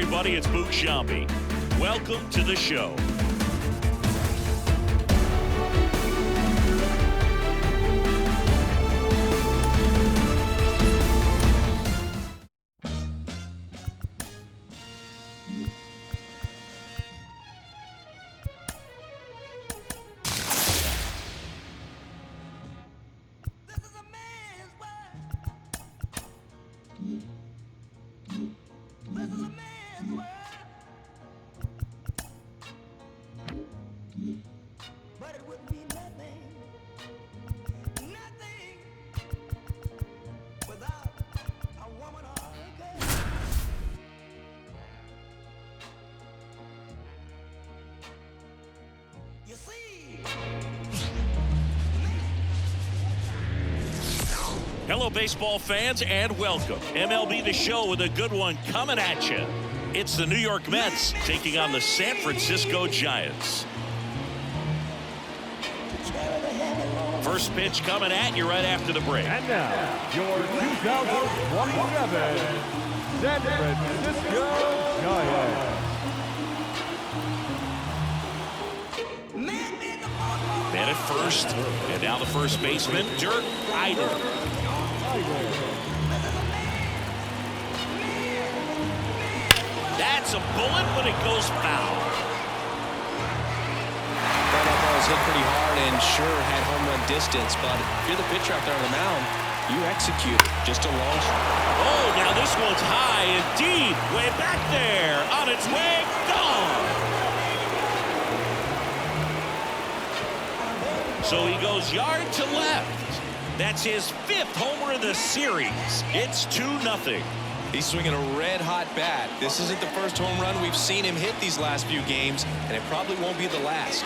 everybody. It's Boog Sciambi. Welcome to the show. Hello, baseball fans, and welcome. MLB The Show with a good one coming at you. It's the New York Mets taking on the San Francisco Giants. First pitch coming at you right after the break. And now, your 2027 San Francisco Giants. Man at first, and now the first baseman, Dirk Eiden. That's a bullet, but it goes foul. That ball was hit pretty hard and sure had home run distance, but if you're the pitcher out there on the mound, you execute it. Just a long shot. Oh, now this one's high and deep, way back there, on its way, gone. So he goes yard to left. That's his 5th homer of the series. It's 2-0. He's swinging a red-hot bat. This isn't the first home run we've seen him hit these last few games, and it probably won't be the last.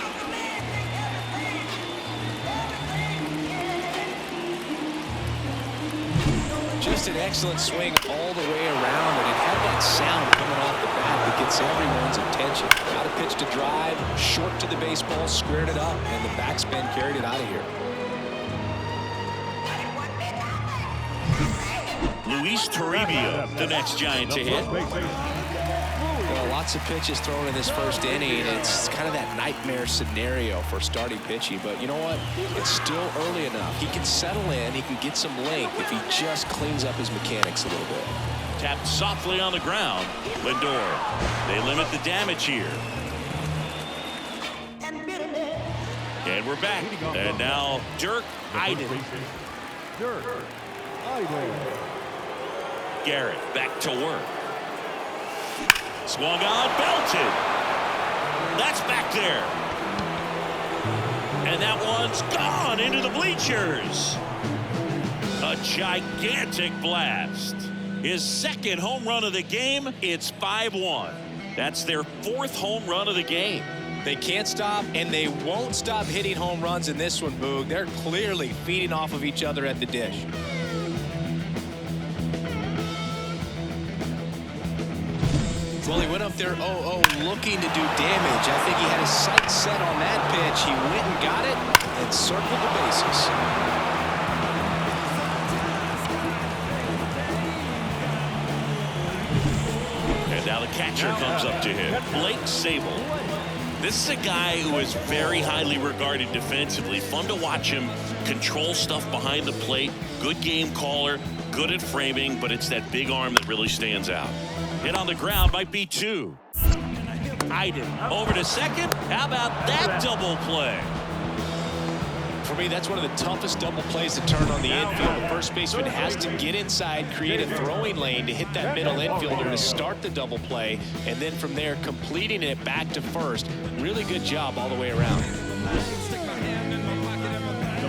Just an excellent swing all the way around, and it had that sound coming off the bat that gets everyone's attention. Got a pitch to drive, short to the baseball, squared it up, and the backspin carried it out of here. Luis Toribio, the next Giant to hit. Well, lots of pitches thrown in this first inning. It's kind of that nightmare scenario for starting pitching. But you know what? It's still early enough. He can settle in. He can get some length if he just cleans up his mechanics a little bit. Tapped softly on the ground. Lindor. They limit the damage here. And we're back. And now Dirk Eiden. Dirk Eiden. Garrett back to work. Swung on, belted. That's back there. And that one's gone into the bleachers. A gigantic blast. His 2nd home run of the game. It's 5-1. That's their 4th home run of the game. They can't stop, and they won't stop hitting home runs in this one, Boog. They're clearly feeding off of each other at the dish. Well, he went up there 0-0 looking to do damage. I think he had his sights set on that pitch. He went and got it and circled the bases. And now the catcher comes up to him, Blake Sable. This is a guy who is very highly regarded defensively. Fun to watch him control stuff behind the plate. Good game caller, good at framing, but it's that big arm that really stands out. Hit on the ground, might be 2. Eiden over to second. How about that double play? For me, that's one of the toughest double plays to turn on the infield. The first baseman has to get inside, create a throwing lane to hit that middle infielder to start the double play, and then from there, completing it back to first. Really good job all the way around. The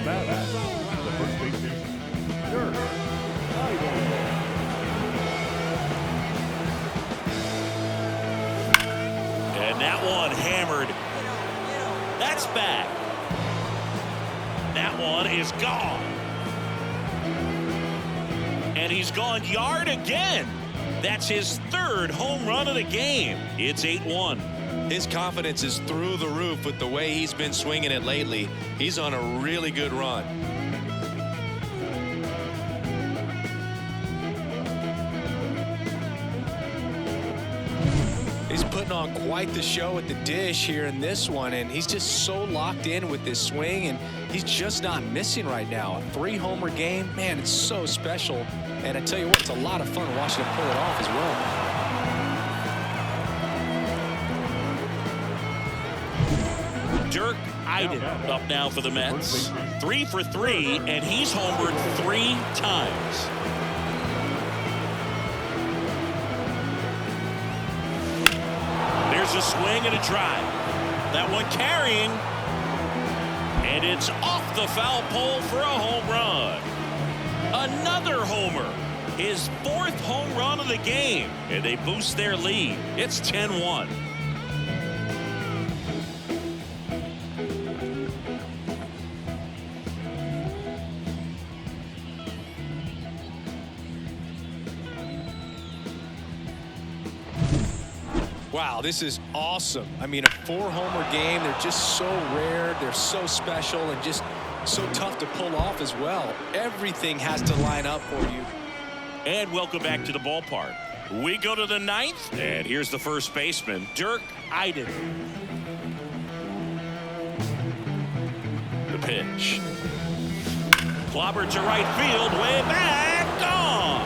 batter, the first baseman, Dirk Eiden. And that one hammered. That's back. That one is gone. And he's gone yard again. That's his 3rd home run of the game. It's 8-1. His confidence is through the roof with the way he's been swinging it lately. He's on a really good run. He's putting on quite the show at the dish here in this one, and he's just so locked in with this swing, and he's just not missing right now. A 3-homer game, man, it's so special. And I tell you what, it's a lot of fun watching him pull it off as well. Dirk Iden up now for the Mets. 3 for 3, and he's homered 3 times. There's a swing and a drive. That one carrying. And it's off the foul pole for a home run. Another homer. His 4th home run of the game. And they boost their lead. It's 10-1. Wow, this is awesome. I mean, a 4-homer game, they're just so rare, they're so special, and just so tough to pull off as well. Everything has to line up for you. And welcome back to the ballpark. We go to the 9th, and here's the first baseman, Dirk Iden. The pitch. Clobber to right field, way back, gone.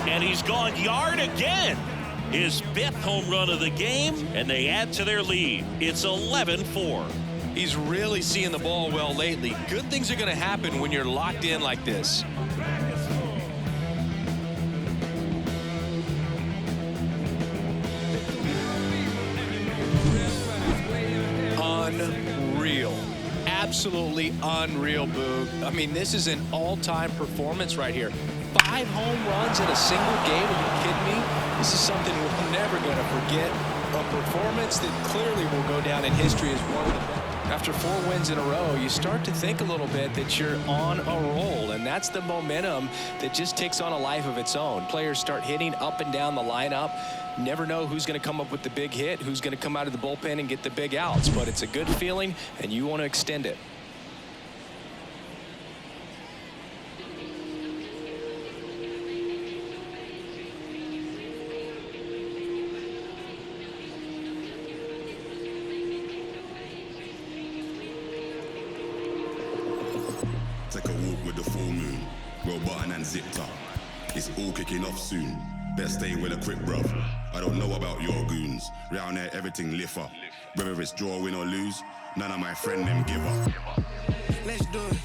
And he's gone yard again. His 5th home run of the game, and they add to their lead. It's 11-4. He's really seeing the ball well lately. Good things are going to happen when you're locked in like this. Unreal. Absolutely unreal, Boog. I mean, this is an all-time performance right here. 5 home runs in a single game? Are you kidding me? This is something we're never going to forget. A performance that clearly will go down in history as one of the best. After 4 wins in a row, you start to think a little bit that you're on a roll, and that's the momentum that just takes on a life of its own. Players start hitting up and down the lineup. Never know who's going to come up with the big hit, who's going to come out of the bullpen and get the big outs, but it's a good feeling, and you want to extend it. Take a walk with the full moon, roll button and zipped up. It's all kicking off soon. Best stay well equipped, bruv. I don't know about your goons. Round there, everything lift up. Whether it's draw, win or lose, none of my friend them give up. Let's do it.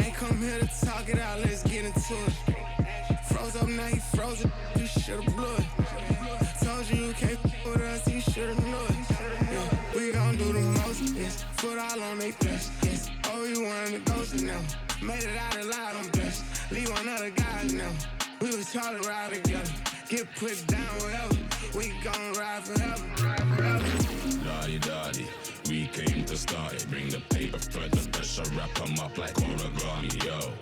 Ain't come here to talk it out, let's get into it. Froze up, now you frozen. You should've blew it. Told you you can't with us, you should've knew it. Yeah, we gon' do the most, yes. Foot all on they flesh, yes. Oh, you wanted to ghost now. Made it out alive, I'm blessed. Leave one other guys now. We was taught to ride together. Get put down wherever. We gon' ride forever. Daddy, we came to start it. Bring the paper, spread the pressure, wrap them up like origami, yo.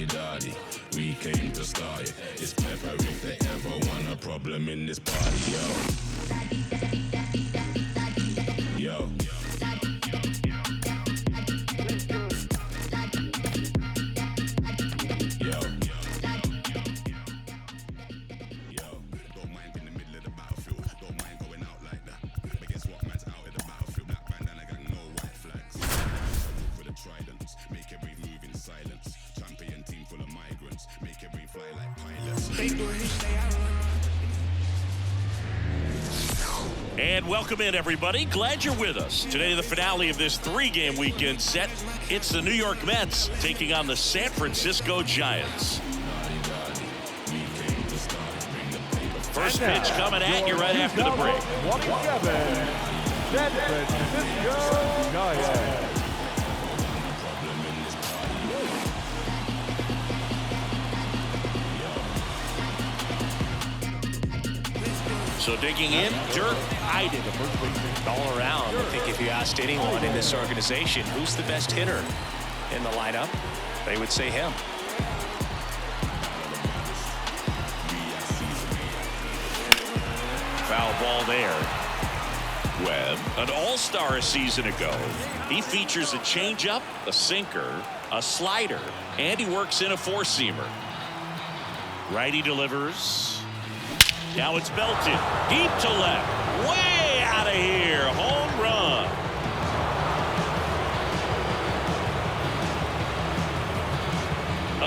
Daddy, we came to start it. It's pepper if they ever want a problem in this party, yo. Yo. And welcome in, everybody. Glad you're with us. Today, the finale of this 3-game weekend set. It's the New York Mets taking on the San Francisco Giants. First pitch coming at you right after the break. 27, San Francisco Giants. So digging in, Dirk Iden. All around, I think if you asked anyone in this organization who's the best hitter in the lineup, they would say him. Foul ball there. Webb, an all-star a season ago. He features a changeup, a sinker, a slider, and he works in a four-seamer. Righty delivers. Now it's belted. Deep to left. Way out of here. Home run.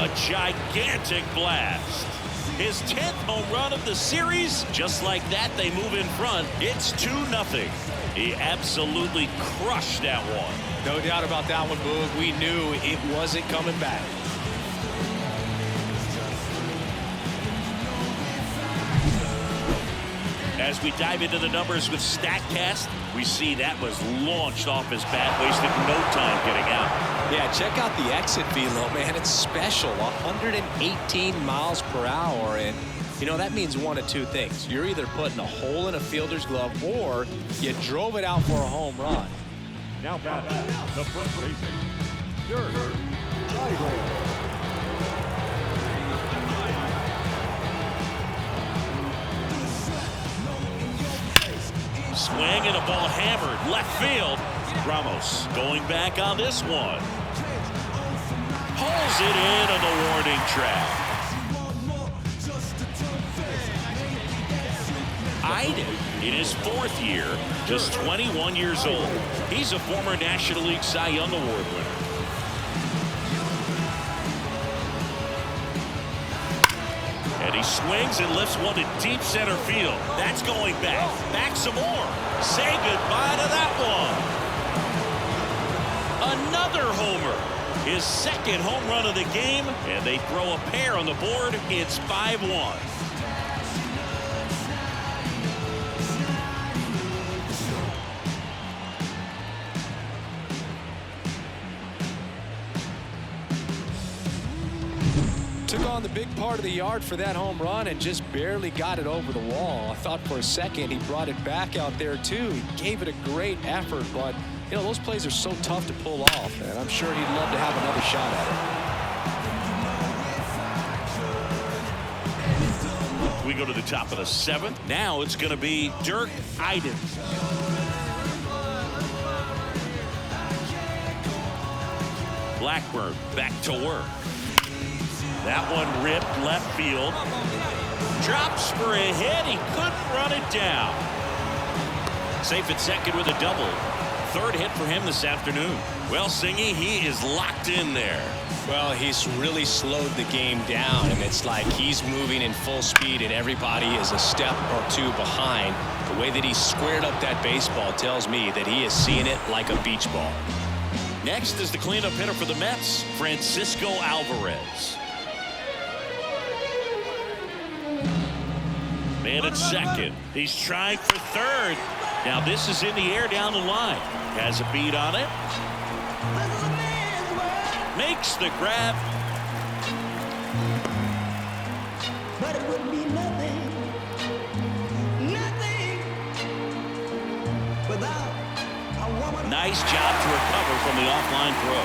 A gigantic blast. His 10th home run of the series. Just like that, they move in front. It's 2-0. He absolutely crushed that one. No doubt about that one, Boog. We knew it wasn't coming back. As we dive into the numbers with StatCast, we see that was launched off his bat, wasted no time getting out. Yeah, check out the exit velo, man. It's special. 118 miles per hour. And, you know, that means one of two things. You're either putting a hole in a fielder's glove or you drove it out for a home run. Now batting, the first baseman, Shohei. Swing and a ball hammered left field. Ramos going back on this one. Pulls it in on the warning track. Iden in his 4th year, just 21 years old. He's a former National League Cy Young Award winner. And he swings and lifts one to deep center field. That's going back. Back some more. Say goodbye to that one. Another homer. His 2nd home run of the game. And they throw a pair on the board. It's 5-1. Took on the big part of the yard for that home run and just barely got it over the wall. I thought for a second he brought it back out there too. He gave it a great effort, but you know, those plays are so tough to pull off, and I'm sure he'd love to have another shot at it. We go to the top of the 7th. Now it's going to be Dirk Iden. Blackburn back to work. That one ripped left field. Drops for a hit. He couldn't run it down. Safe at 2nd with a double. 3rd hit for him this afternoon. Well, Singy, he is locked in there. Well, he's really slowed the game down, and it's like he's moving in full speed and everybody is a step or two behind. The way that he squared up that baseball tells me that he is seeing it like a beach ball. Next is the cleanup hitter for the Mets, Francisco Alvarez. Man at 2nd. He's trying for 3rd. Now this is in the air down the line. Has a beat on it. Makes the grab. But it would be nothing without a woman. Nice job to recover from the offline throw.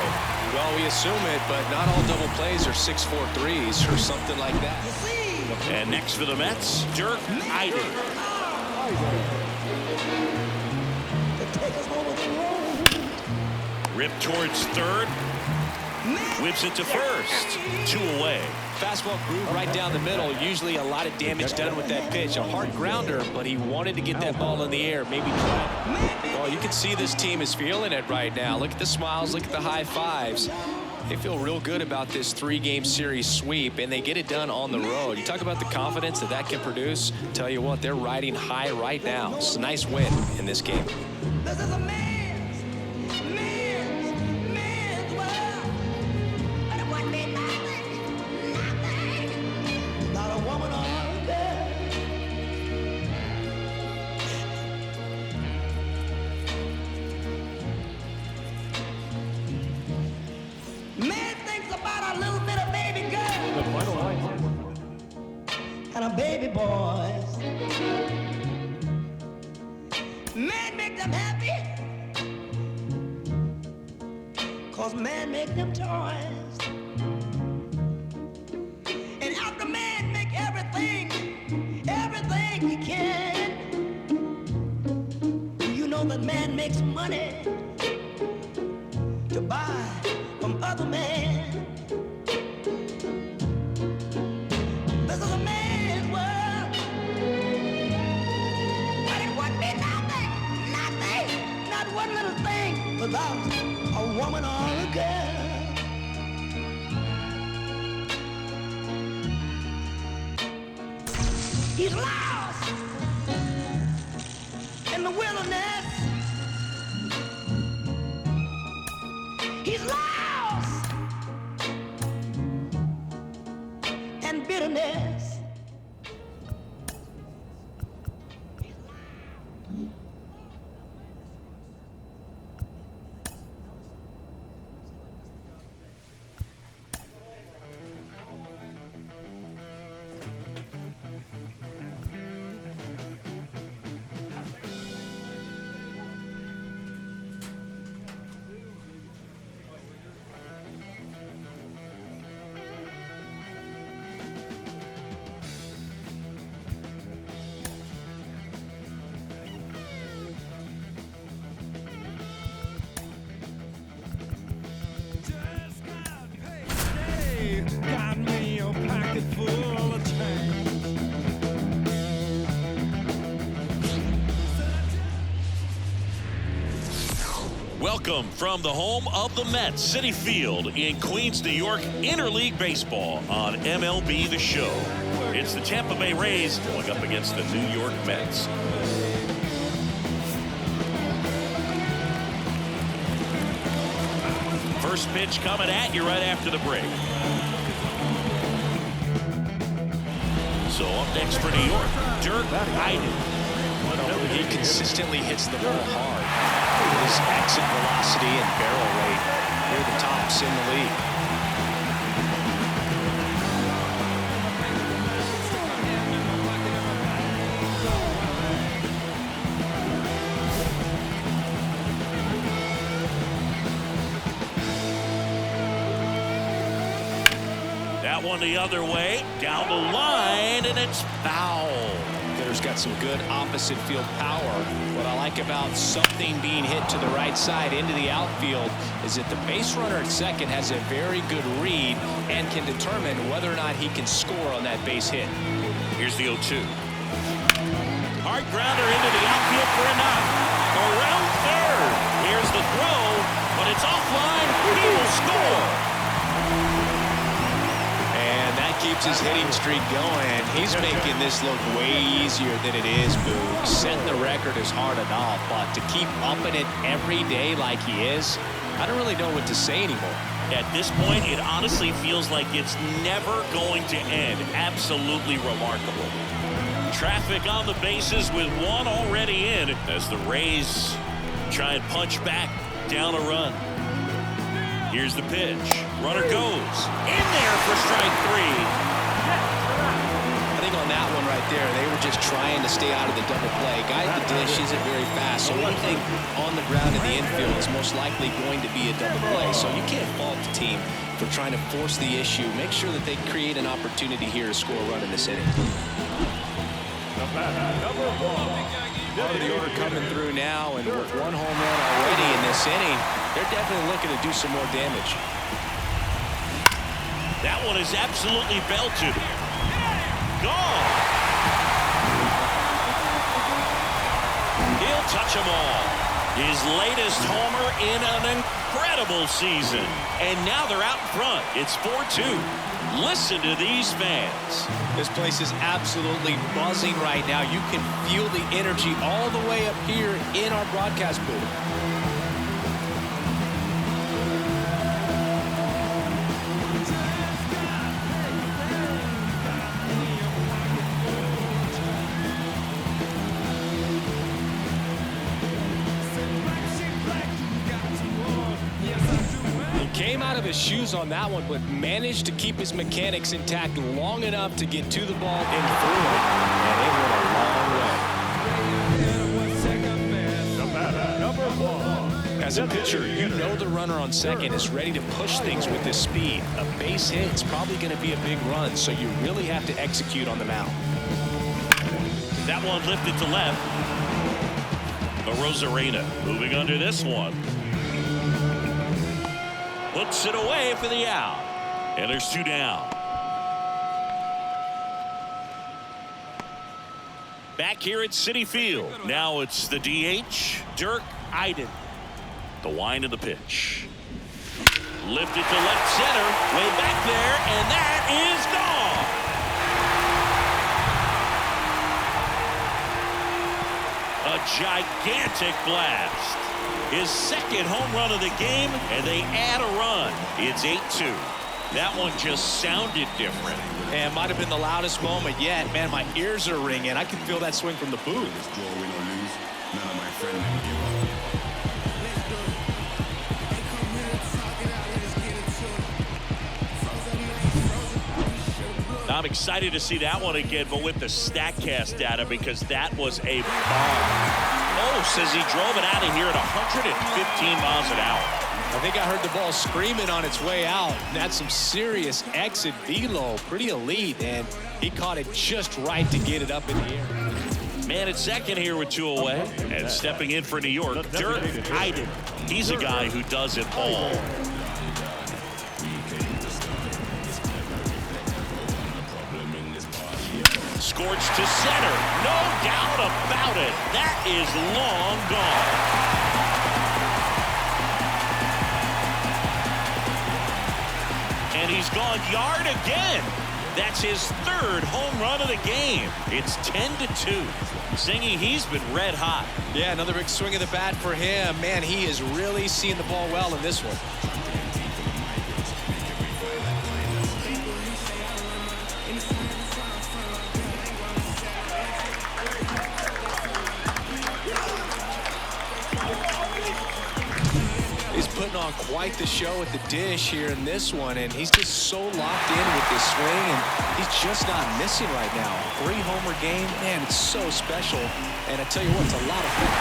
Well, we assume it, but not all double plays are 6-4 threes or something like that. And next for the Mets, Dirk Iden. Ripped towards 3rd. Whips it to 1st. 2 away. Fastball groove right down the middle. Usually a lot of damage done with that pitch. A hard grounder, but he wanted to get that ball in the air. Maybe try. Well, you can see this team is feeling it right now. Look at the smiles. Look at the high fives. They feel real good about this 3-game series sweep, and they get it done on the road. You talk about the confidence that that can produce. Tell you what, they're riding high right now. It's a nice win in this game. This is a man's world. But it wouldn't be nothing. Not a woman or a girl. Man thinks about a little bit of baby girl. The final line. And a baby boys. Man make them happy. 'Cause man make them toys. And after man make everything he can. You know that man makes money to buy from other men. This is about a woman or a girl. He's lost in the wilderness. He's lost in bitterness. Got me a pocket full of change. Welcome from the home of the Mets, Citi Field in Queens, New York, Interleague Baseball on MLB The Show. It's the Tampa Bay Rays going up against the New York Mets. First pitch coming at you right after the break. So up next for New York, Dirk Iden. He consistently hits the ball hard. His exit velocity and barrel rate, they're the tops in the league. That one the other way, down the line, and it's foul. Hitter's got some good opposite field power. What I like about something being hit to the right side into the outfield is that the base runner at second has a very good read and can determine whether or not he can score on that base hit. Here's the 0-2. Hard grounder into the outfield for a knock. Around third. Here's the throw, but it's offline. He will score. Keeps his hitting streak going. He's making this look way easier than it is, Boo. Setting the record is hard enough, but to keep upping it every day like he is, I don't really know what to say anymore. At this point, it honestly feels like it's never going to end. Absolutely remarkable. Traffic on the bases with one already in as the Rays try and punch back down a run. Here's the pitch. Runner goes in there for strike three. I think on that one right there, they were just trying to stay out of the double play. Guy at the dish isn't very fast, so anything on the ground in the infield is most likely going to be a double play. So you can't fault the team for trying to force the issue. Make sure that they create an opportunity here to score a run in this inning. Part of the order coming through now, and with one home run already in this inning, they're definitely looking to do some more damage. That one is absolutely belted. Gone. He'll touch them all. His latest homer in an incredible season. And now they're out in front. It's 4-2. Listen to these fans. This place is absolutely buzzing right now. You can feel the energy all the way up here in our broadcast booth. Came out of his shoes on that one, but managed to keep his mechanics intact long enough to get to the ball and through it. And it went a long way. As a pitcher, you know the runner on second is ready to push things with this speed. A base hit is probably going to be a big run, so you really have to execute on the mound. That one lifted to left. Rosarena moving under this one. Puts it away for the out. And there's two down. Back here at Citi Field. Now it's the DH, Dirk Iden. The wind of the pitch. Lifted to left center. Way back there, and that is gone. A gigantic blast. His second home run of the game, and they add a run. It's 8-2. That one just sounded different. And might have been the loudest moment yet. Man, my ears are ringing. I can feel that swing from the booth. Draw, win or lose, none of my friends them give up. I'm excited to see that one again, but with the StatCast data, because that was a bomb. Oh, says he drove it out of here at 115 miles an hour. I think I heard the ball screaming on its way out. That's some serious exit velo, pretty elite, and he caught it just right to get it up in the air. Man at second here with 2 away, and stepping in for New York, Dirk Eiden. He's a guy who does it all. Scorched to center. No doubt about it. That is long gone. And he's gone yard again. That's his third home run of the game. It's 10-2. Zingy, he's been red hot. Yeah, another big swing of the bat for him. Man, he is really seeing the ball well in this one. Putting on quite the show at the dish here in this one, and he's just so locked in with this swing, and he's just not missing right now. 3-homer game, man, it's so special. And I tell you what, it's a lot of fun.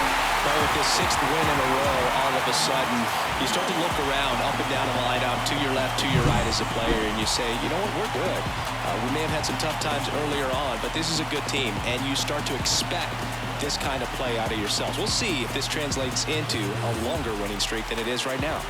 But with this 6th win in a row, all of a sudden, you start to look around, up and down the lineup, to your left, to your right as a player, and you say, you know what, we're good. We may have had some tough times earlier on, but this is a good team, and you start to expect this kind of play out of yourselves. We'll see if this translates into a longer winning streak than it is right now.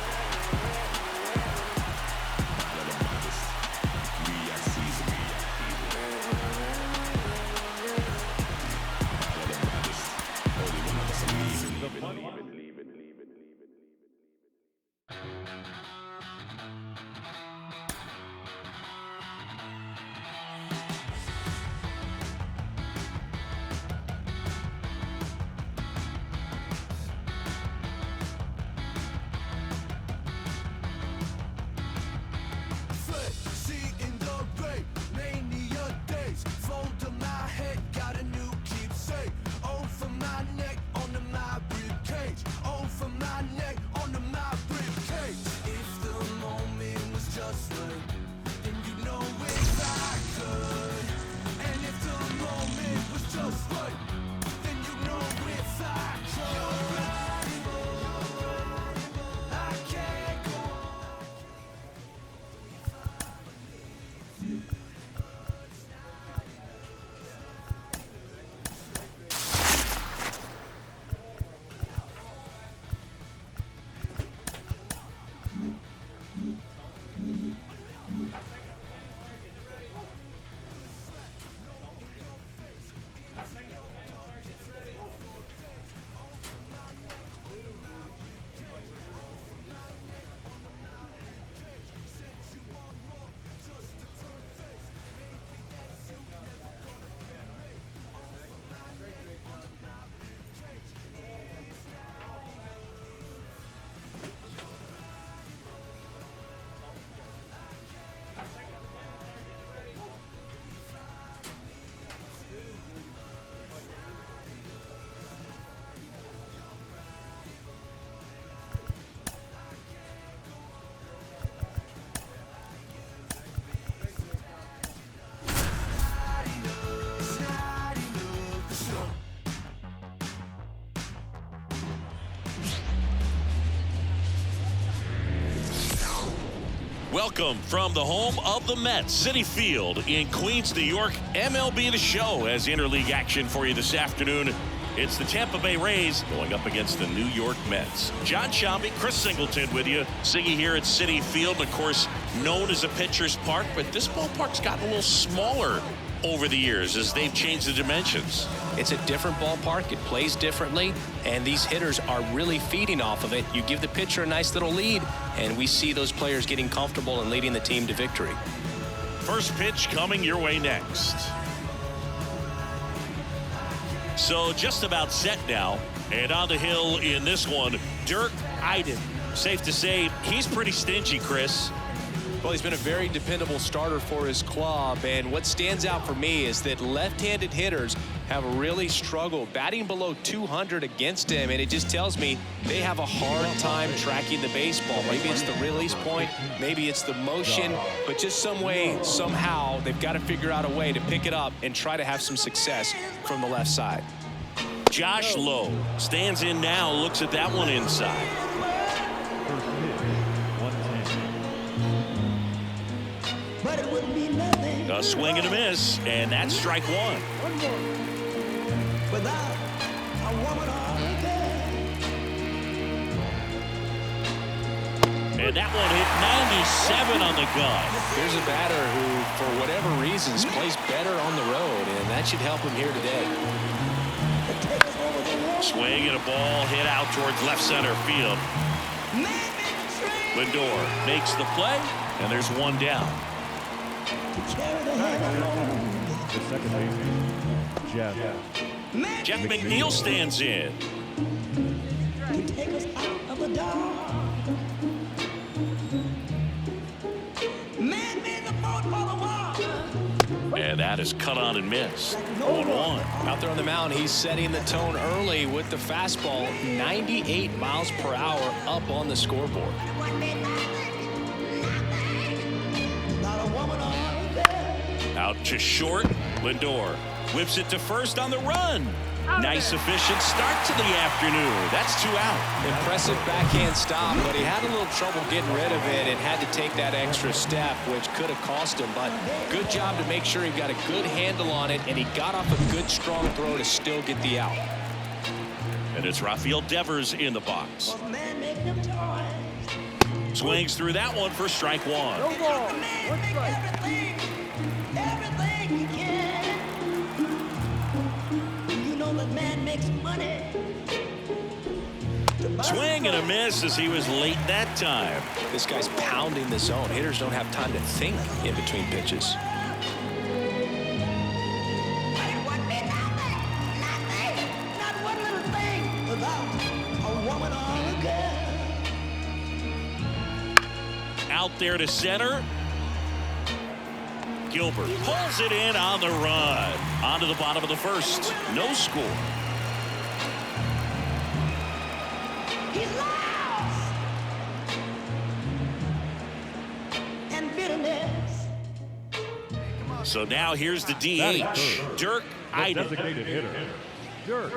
Welcome from the home of the Mets, Citi Field in Queens, New York. MLB The Show has interleague action for you this afternoon. It's the Tampa Bay Rays going up against the New York Mets. John Shelby, Chris Singleton with you. Siggy here at Citi Field, of course, known as a pitcher's park, but this ballpark's gotten a little smaller over the years as they've changed the dimensions. It's a different ballpark. It plays differently, and these hitters are really feeding off of it. You give the pitcher a nice little lead, and we see those players getting comfortable and leading the team to victory. First pitch coming your way next. So just about set now, and on the hill in this one, Dirk Iden. Safe to say he's pretty stingy, Chris. Well, he's been a very dependable starter for his club, and what stands out for me is that left-handed hitters have really struggled batting below 200 against him, and it just tells me they have a hard time tracking the baseball. Maybe it's the release point, maybe it's the motion, but just some way, somehow, they've got to figure out a way to pick it up and try to have some success from the left side. Josh Lowe stands in now, looks at that one inside. But it wouldn't be nothing. A swing and a miss, and that's strike one. Without a woman or a girl. And that one hit 97 on the gun. Here's a batter who, for whatever reasons, plays better on the road, and that should help him here today. Swing and a ball hit out towards left center field. Lindor makes the play, and there's one down. The second baseman, Jeff McNeil stands in. Take us out of the dark. Man made the boat for the water. And that is cut on and missed. 0-1. Out there on the mound, he's setting the tone early with the fastball, 98 miles per hour up on the scoreboard. Not a woman or a girl. Out to short. Lindor whips it to first on the run. Nice efficient start to the afternoon. That's 2 out. Impressive backhand stop, but he had a little trouble getting rid of it and had to take that extra step, which could have cost him. But good job to make sure he got a good handle on it, and he got off a good strong throw to still get the out. And it's Rafael Devers in the box. Man make them toys. Swings through that one for strike one. Man make everything he can. You know that man makes money. Swing and a miss as he was late that time. This guy's pounding the zone. Hitters don't have time to think in between pitches. Not one little thing without a woman or a girl. Out there to center. Gilbert pulls it in on the run. On to the bottom of the first. No score. He's lost. And bitterness. So now here's the DH. Dirk Iden. designated hitter, Dirk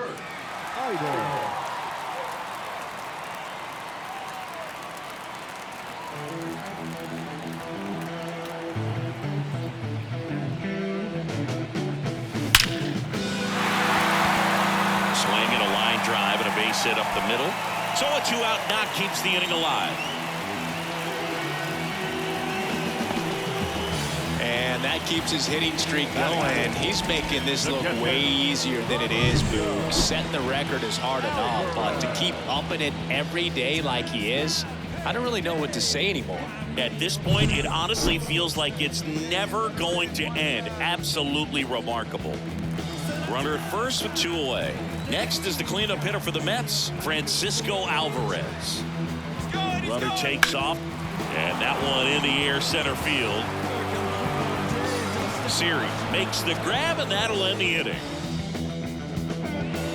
Iden. Swing and a line drive and a base hit up the middle. So a 2-out knock keeps the inning alive. And that keeps his hitting streak going. He's making this look way easier than it is, Boog. Setting the record is hard enough, but to keep upping it every day like he is, I don't really know what to say anymore. At this point, it honestly feels like it's never going to end. Absolutely remarkable. Runner at first with 2 away. Next is the cleanup hitter for the Mets, Francisco Alvarez. Runner takes off, and that one in the air center field. Siri makes the grab, and that'll end the inning.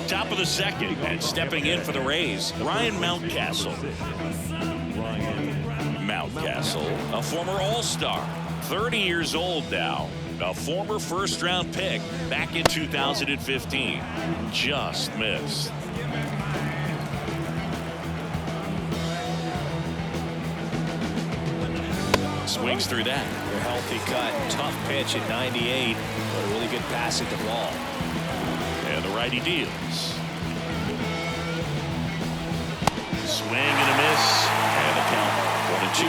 Top of the second, and stepping in for the Rays, Ryan Mountcastle. Mountcastle, a former All-Star, 30 years old now. A former first-round pick back in 2015. Just missed. Swings through that. A healthy cut, tough pitch at 98, but a really good pass at the ball. And the righty deals. Swing and a miss. And the count 1-2.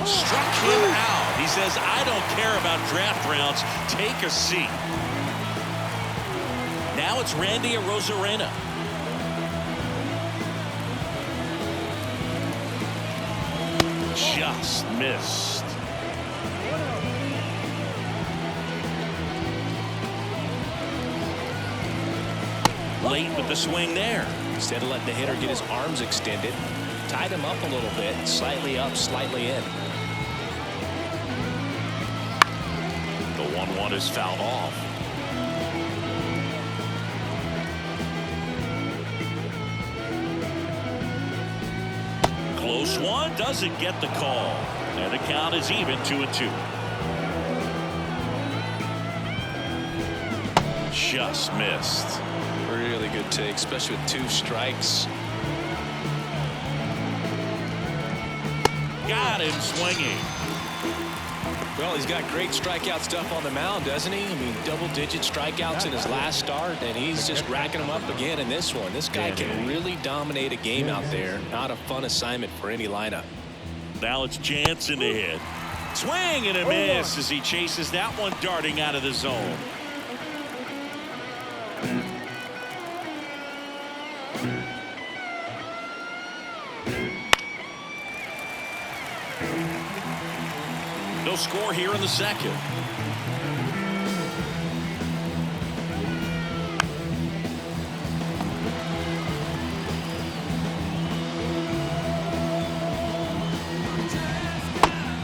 Struck him out. He says, I don't care about draft rounds. Take a seat. Now it's Randy Arozarena. Just missed. Late with the swing there. Instead of letting the hitter get his arms extended, tied him up a little bit, slightly up, slightly in. The 1-1 is fouled off. Close one, doesn't get the call. And the count is even 2-2. Just missed. Really good take, especially with 2 strikes. Got him swinging. Well, he's got great strikeout stuff on the mound, doesn't he? I mean, double-digit strikeouts in his last start, and he's just racking them up again in this one. This guy can really dominate a game out there. Not a fun assignment for any lineup. Now it's Jansen to hit. Swing and a miss as he chases that one darting out of the zone. No score here in the second.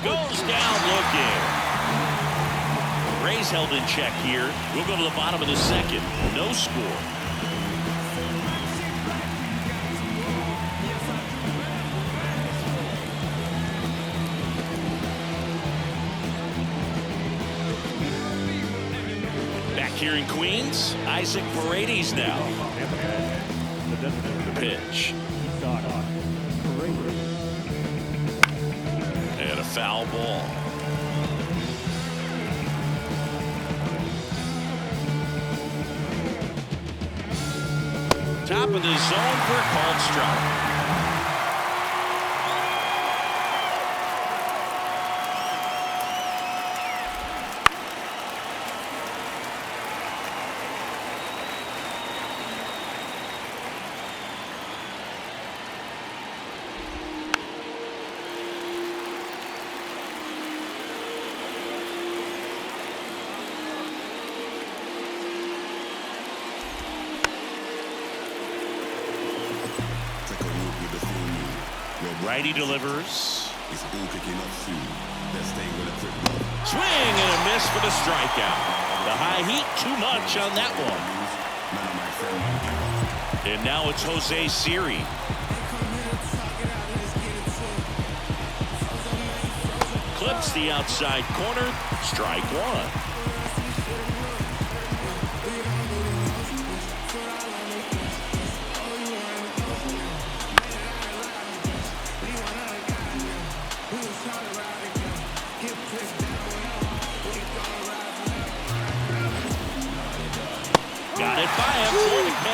Goes down looking. Rays held in check here. We'll go to the bottom of the second. No score. Here in Queens, Isaac Paredes now. The pitch. And a foul ball. Top of the zone for a called strike. Righty delivers. It's all kicking off soon. They're staying with a quick run. Swing and a miss for the strikeout. The high heat too much on that one. And now it's Jose Siri. Clips the outside corner. Strike one. Got it by him for the K.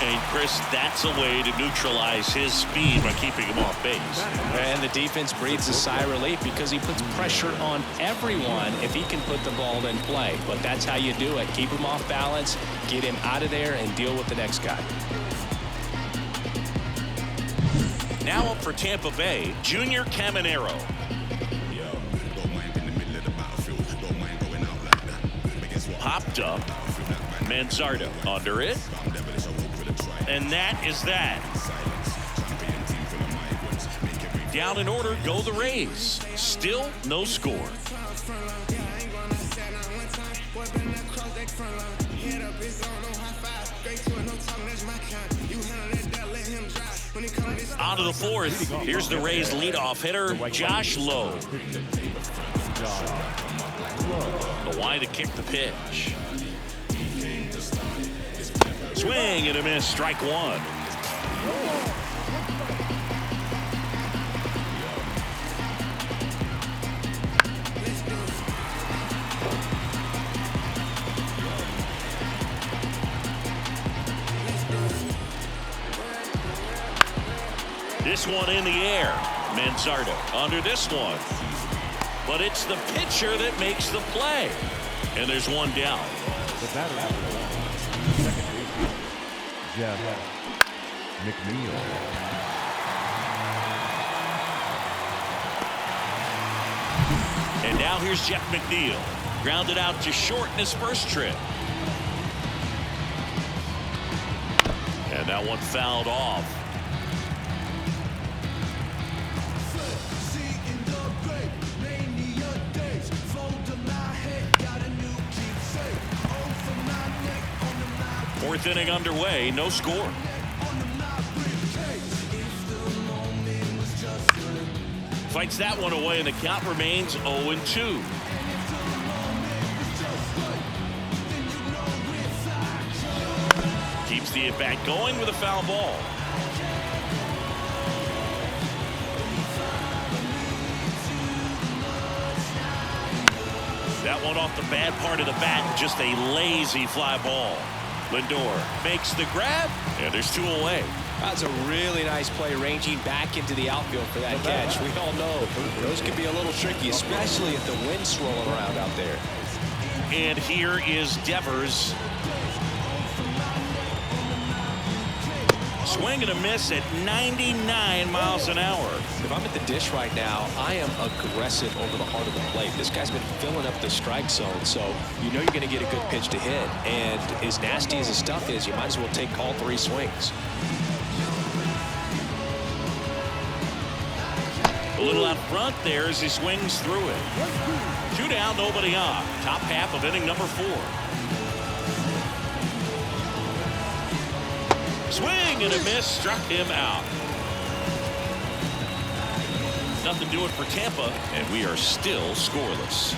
And Chris, that's a way to neutralize his speed by keeping him off base. And the defense breathes a sigh of relief because he puts pressure on everyone if he can put the ball in play. But that's how you do it. Keep him off balance, get him out of there, and deal with the next guy. Now up for Tampa Bay, Junior Caminero. Popped up. Manzardo under it. And that is that. Down in order go the Rays. Still no score. On to the fourth. Here's the Rays leadoff hitter, Josh Lowe. The wide to kick the pitch. Swing and a miss, strike one. This one in the air. Manzardo under this one. But it's the pitcher that makes the play. And there's one down. The batter after the second baseman, Jeff McNeil. And now here's Jeff McNeil. Grounded out to short in his first trip. And that one fouled off. Fourth inning underway, no score. Fights that one away, and the count remains 0-2. Keeps the at-bat going with a foul ball. That one off the bad part of the bat, just a lazy fly ball. Lindor makes the grab, and there's two away. That's a really nice play, ranging back into the outfield for that catch. We all know those can be a little tricky, especially if the wind's swirling around out there. And here is Devers. Swing and a miss at 99 miles an hour. If I'm at the dish right now, I am aggressive over the heart of the plate. This guy's been filling up the strike zone, so you know you're going to get a good pitch to hit. And as nasty as his stuff is, you might as well take all three swings. A little out front there as he swings through it. Two down, nobody on. Top half of inning number 4. Swing and a miss, struck him out. Nothing doing for Tampa, and we are still scoreless.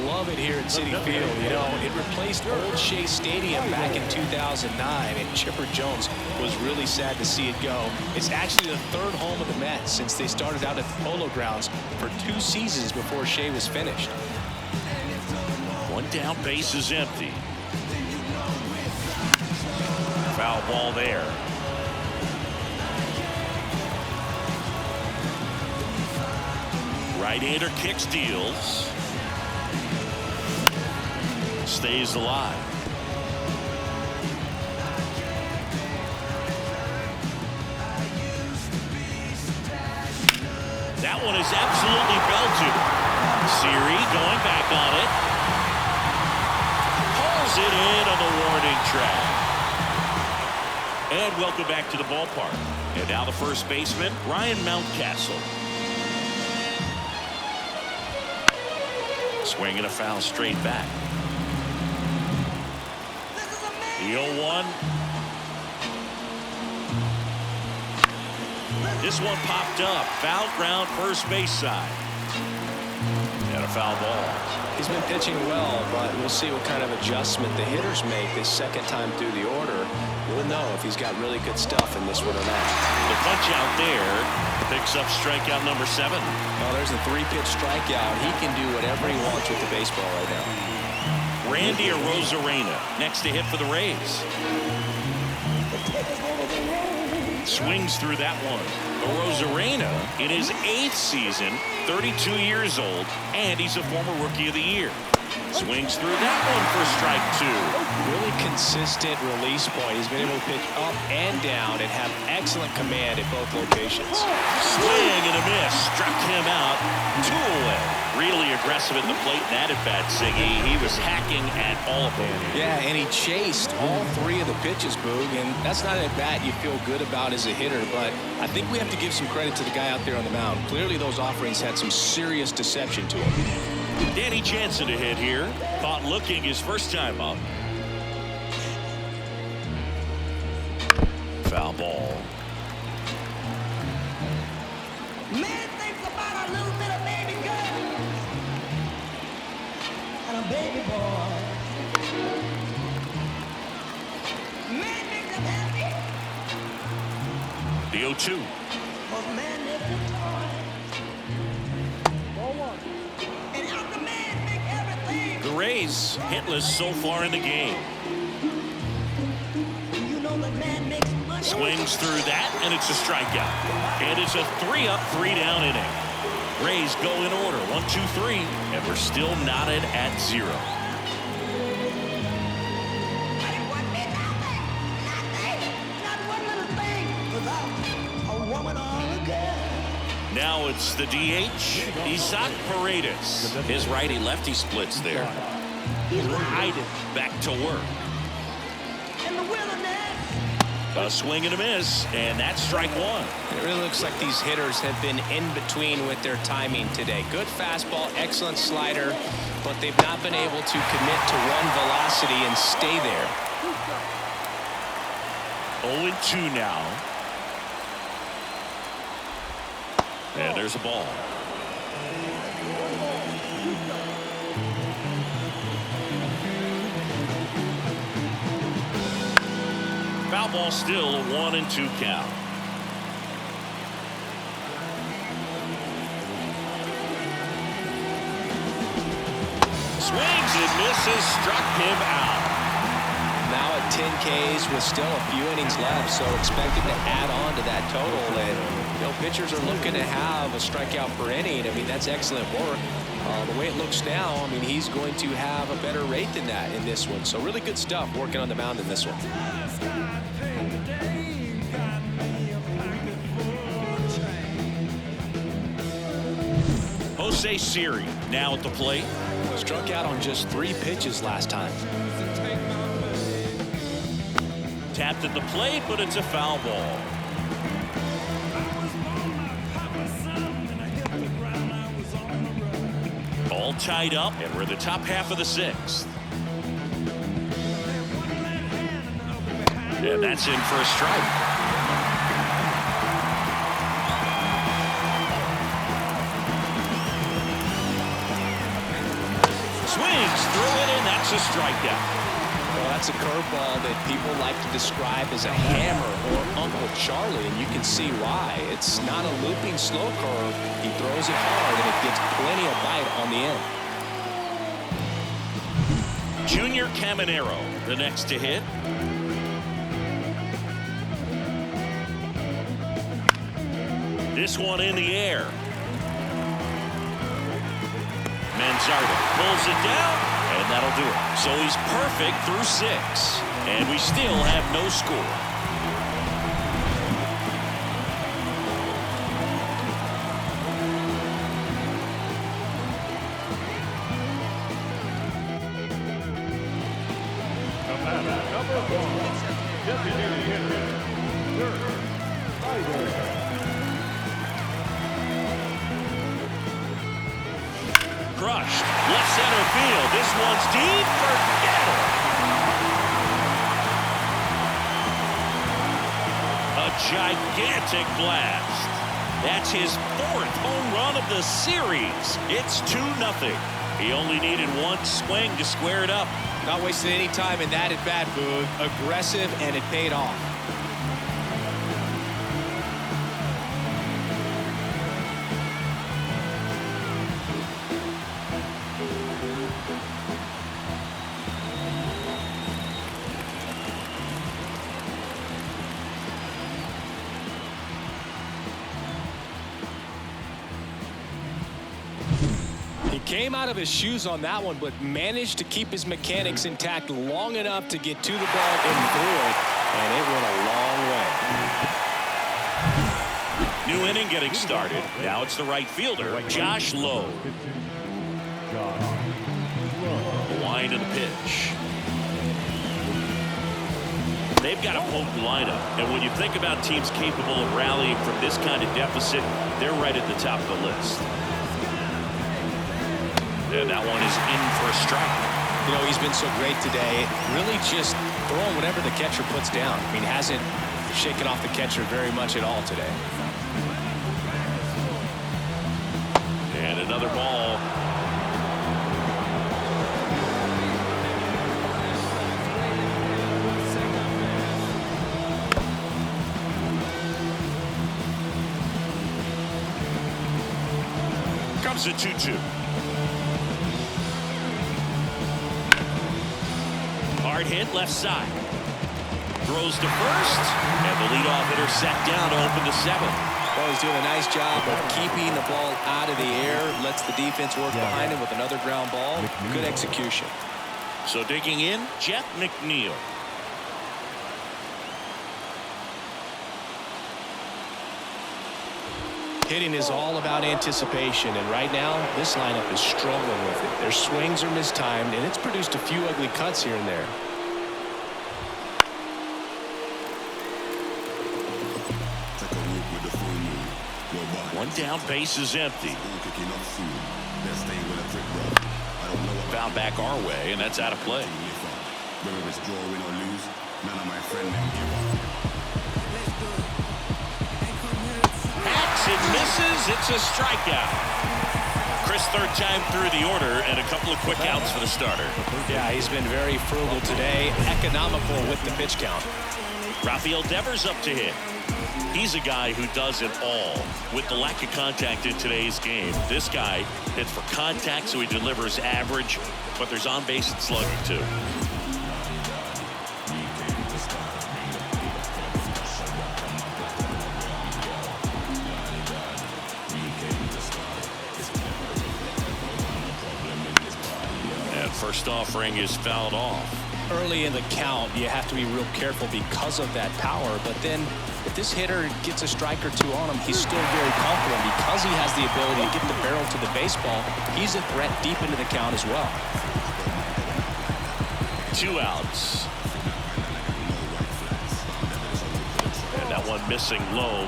Love it here at Citi Field. You know, it replaced old Shea Stadium back in 2009, and Chipper Jones was really sad to see it go. It's actually the third home of the Mets since they started out at the Polo Grounds for 2 seasons before Shea was finished. One down, base is empty. Foul ball there. Right-hander kicks, deals. Stays alive. That one is absolutely belted. Siri going back on it. Pulls it in on the warning track. And welcome back to the ballpark. And now the first baseman, Ryan Mountcastle. Swing and a foul straight back. The 0-1. This one popped up. Foul ground, first base side. And a foul ball. He's been pitching well, but we'll see what kind of adjustment the hitters make this second time through the order. We'll know if he's got really good stuff in this one or not. The punch out there picks up strikeout number 7. Well, there's a 3-pitch strikeout. He can do whatever he wants with the baseball right now. Randy Arozarena next to hit for the Rays. Swings through that one. Arozarena in his 8th season, 32 years old, and he's a former Rookie of the Year. Swings through that one for strike 2. Really consistent release point. He's been able to pitch up and down and have excellent command at both locations. Swing and a miss. Struck him out. 2 away. Really aggressive at the plate. That at bat, Siggy. He was hacking at all of them. Yeah, and he chased all 3 of the pitches, Boog, and that's not an at bat you feel good about as a hitter, but I think we have to give some credit to the guy out there on the mound. Clearly those offerings had some serious deception to him. Danny Jansen to hit here. Caught looking his first time up. Foul ball. Man thinks about a little bit of baby girl and a baby boy. Man makes him happy. The 0-2. But man makes him toy. 1-1. He's hitless so far in the game. You know the man makes money. Swings through that, and it's a strikeout. And it's a 3-up, 3-down inning. Rays go in order, 1, 2, 3, and we're still knotted at 0. Not one little thing without a woman or a girl. Now it's the DH, Isaac Paredes. His righty-lefty splits there. He's Hiding back to work. in the wilderness. A swing and a miss, and that's strike 1. It really looks like these hitters have been in between with their timing today. Good fastball, excellent slider, but they've not been able to commit to one velocity and stay there. 0-2 now. And there's a ball. Foul ball still, a 1-2 count. Swings and misses, struck him out. Now at 10 Ks with still a few innings left, so expected to add on to that total. And pitchers are looking to have a strikeout per inning. I mean, that's excellent work. The way it looks now, I mean, he's going to have a better rate than that in this one. So really good stuff working on the mound in this one. Jose Siri now at the plate. Struck out on just 3 pitches last time. Tapped at the plate, but it's a foul ball. All tied up, and we're in the top half of the 6th. And that's in for a strike. Swings through it, and that's a strikeout. Well, that's a curveball that people like to describe as a hammer or Uncle Charlie, and you can see why. It's not a looping slow curve. He throws it hard, and it gets plenty of bite on the end. Junior Caminero, the next to hit. This one in the air. Manzardo pulls it down, and that'll do it. So he's perfect through 6, and we still have no score. Crushed. Left center field. This one's deep. Forget it. A gigantic blast. That's his 4th home run of the series. It's 2-0. He only needed one swing to square it up. Not wasting any time in that at bat, Boog. Aggressive, and it paid off. Came out of his shoes on that one, but managed to keep his mechanics intact long enough to get to the ball and through it, and it went a long way. New inning getting started. Now it's the right fielder, Josh Lowe. The wind of the pitch. They've got a potent lineup, and when you think about teams capable of rallying from this kind of deficit, they're right at the top of the list. And that one is in for a strike. You know, he's been so great today. Really just throwing whatever the catcher puts down. I mean, hasn't shaken off the catcher very much at all today. And another ball. Comes a 2-2. Hard hit left side. Throws to first, and the leadoff hitter sat down to open the 7th. Well, he's doing a nice job of keeping the ball out of the air. Lets the defense work behind him with another ground ball. Good execution. So digging in, Jeff McNeil. Hitting is all about anticipation, and right now, this lineup is struggling with it. Their swings are mistimed, and it's produced a few ugly cuts here and there. One down, base is empty. Foul back our way, and that's out of play. Whether it's draw, win, or lose, none of my friend them give up. Hacks, it misses. It's a strikeout. Chris, third time through the order, and a couple of quick outs for the starter. Yeah, he's been very frugal today, economical with the pitch count. Rafael Devers up to hit. He's a guy who does it all. With the lack of contact in today's game, this guy hits for contact, so he delivers average, but there's on base and slugging too. And first offering is fouled off. Early in the count, you have to be real careful because of that power, but then if this hitter gets a strike or two on him, he's still very confident because he has the ability to get the barrel to the baseball. He's a threat deep into the count as well. 2 outs. And that one missing low.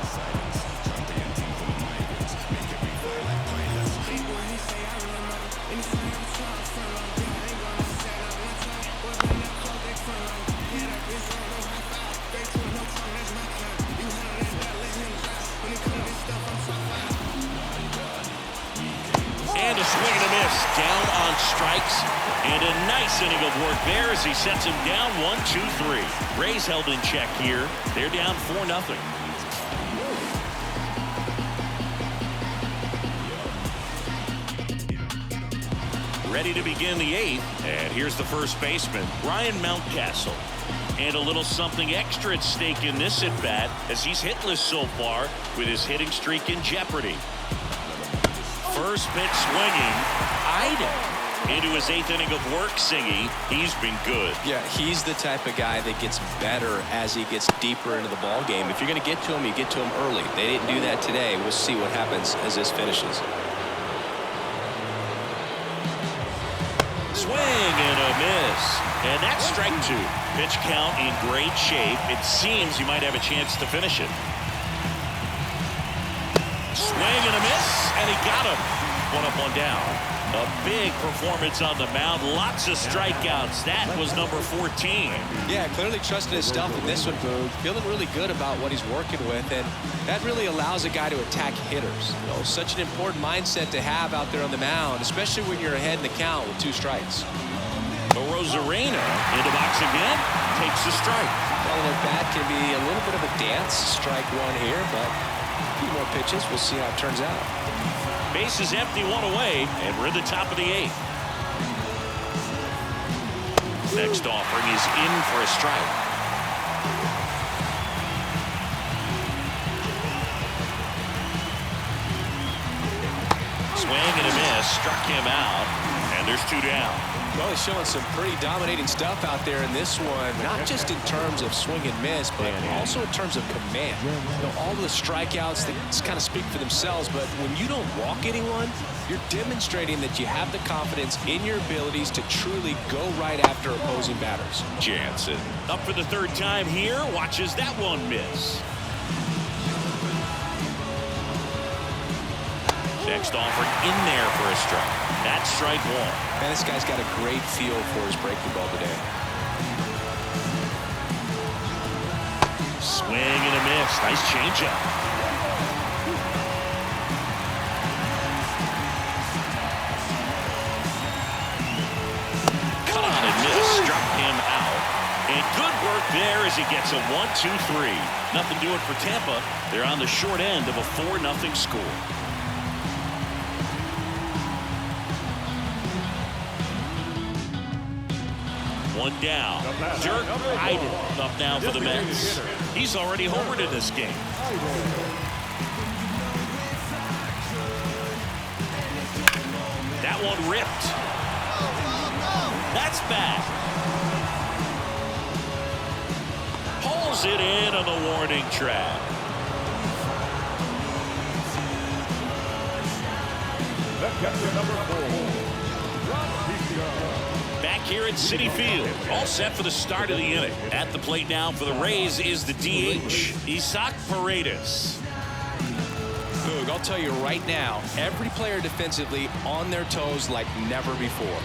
And a swing and a miss. Down on strikes. And a nice inning of work there as he sets him down 1-2-3. Rays held in check here. They're down 4-0. Ready to begin the 8th. And here's the first baseman, Ryan Mountcastle. And a little something extra at stake in this at-bat as he's hitless so far with his hitting streak in jeopardy. First pitch swinging. Eyed him. Into his 8th inning of work, Singy. He's been good. Yeah, he's the type of guy that gets better as he gets deeper into the ball game. If you're going to get to him, you get to him early. They didn't do that today. We'll see what happens as this finishes. Swing and a miss. And that's strike 2. Pitch count in great shape. It seems you might have a chance to finish it. Swing and a miss, and he got him. 1 up, 1 down. A big performance on the mound. Lots of strikeouts. That was number 14. Yeah, clearly trusting his stuff in this one. Feeling really good about what he's working with, and that really allows a guy to attack hitters. You know, such an important mindset to have out there on the mound, especially when you're ahead in the count with 2 strikes. Rosarena into box again. Takes a strike. Well, the bat can be a little bit of a dance. Strike 1 here, but a few more pitches. We'll see how it turns out. Base is empty, 1 away, and we're in the top of the 8th. Next offering is in for a strike. Swing and a miss, struck him out, and there's 2 down. Well, he's showing some pretty dominating stuff out there in this one, not just in terms of swing and miss, but also in terms of command. You know, all the strikeouts, they kind of speak for themselves, but when you don't walk anyone, you're demonstrating that you have the confidence in your abilities to truly go right after opposing batters. Jansen up for the 3rd time here, watches that one miss. Next offering in there for a strike. That's strike 1. Man, this guy's got a great feel for his breaking ball today. Swing and a miss. Nice changeup. Cut on and miss. Struck him out. And good work there as he gets a 1-2-3. Nothing doing for Tampa. They're on the short end of a 4-0 score. One down. Dirk Iden up now for the Mets. He's already homered in this game. That one ripped. That's bad. Pulls it in on the warning track. Back here at Citi Field, all set for the start of the inning. At the plate now for the Rays is the DH, Isaac Paredes. Boog, I'll tell you right now, every player defensively on their toes like never before.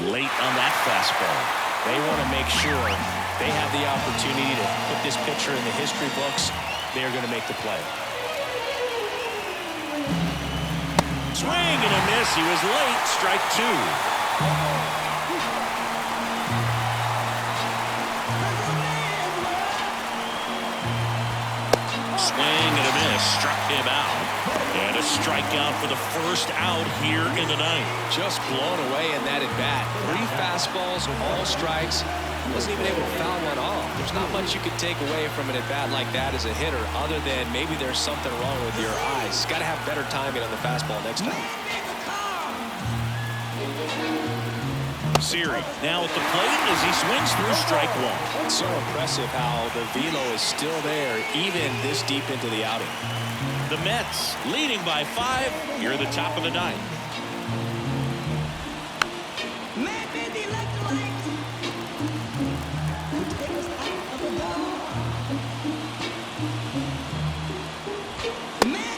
Late on that fastball. They want to make sure they have the opportunity to put this pitcher in the history books. They are going to make the play. Swing and a miss. He was late. Strike two. Swing and a miss. Struck him out. And a strikeout for the first out here in the ninth. Just blown away in that at bat. 3 fastballs, all strikes. Wasn't even able to foul one off. There's not much you could take away from an at bat like that as a hitter, other than maybe there's something wrong with your eyes. Got to have better timing on the fastball next time. Siri now at the plate as he swings through strike one. It's so impressive how the velo is still there even this deep into the outing. The Mets leading by 5 here at the top of the ninth.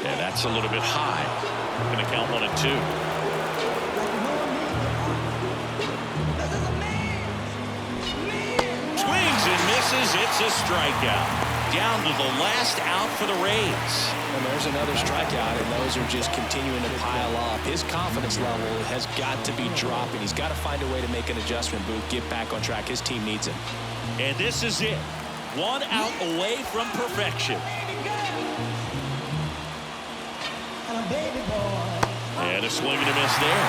And that's a little bit high. Going to count 1 and 2. Swings and misses. It's a strikeout. Down to the last out for the Rays. And there's another strikeout, and those are just continuing to pile up. His confidence level has got to be dropping. He's got to find a way to make an adjustment, Booth, get back on track. His team needs him. And this is it. 1 out away from perfection. And a swing and a miss there.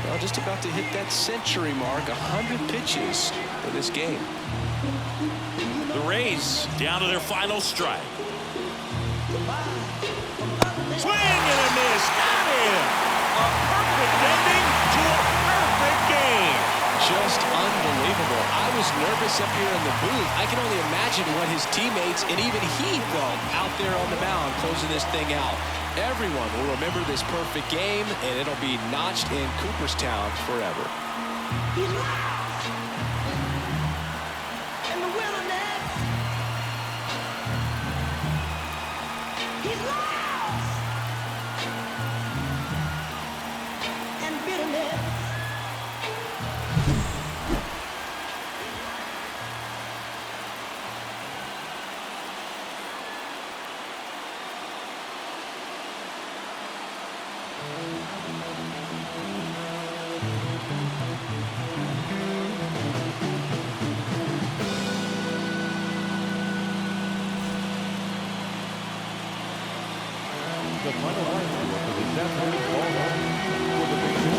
Well, just about to hit that century mark, 100 pitches for this game. The Rays down to their final strike. Swing and a miss. Got him. A perfect ending to a perfect game. Just unbelievable. I was nervous up here in the booth. I can only imagine what his teammates and even he felt out there on the mound closing this thing out. Everyone will remember this perfect game, and it'll be notched in Cooperstown forever. He's lost in the wilderness. He's lost in bitterness. The final line for the Death Ball for the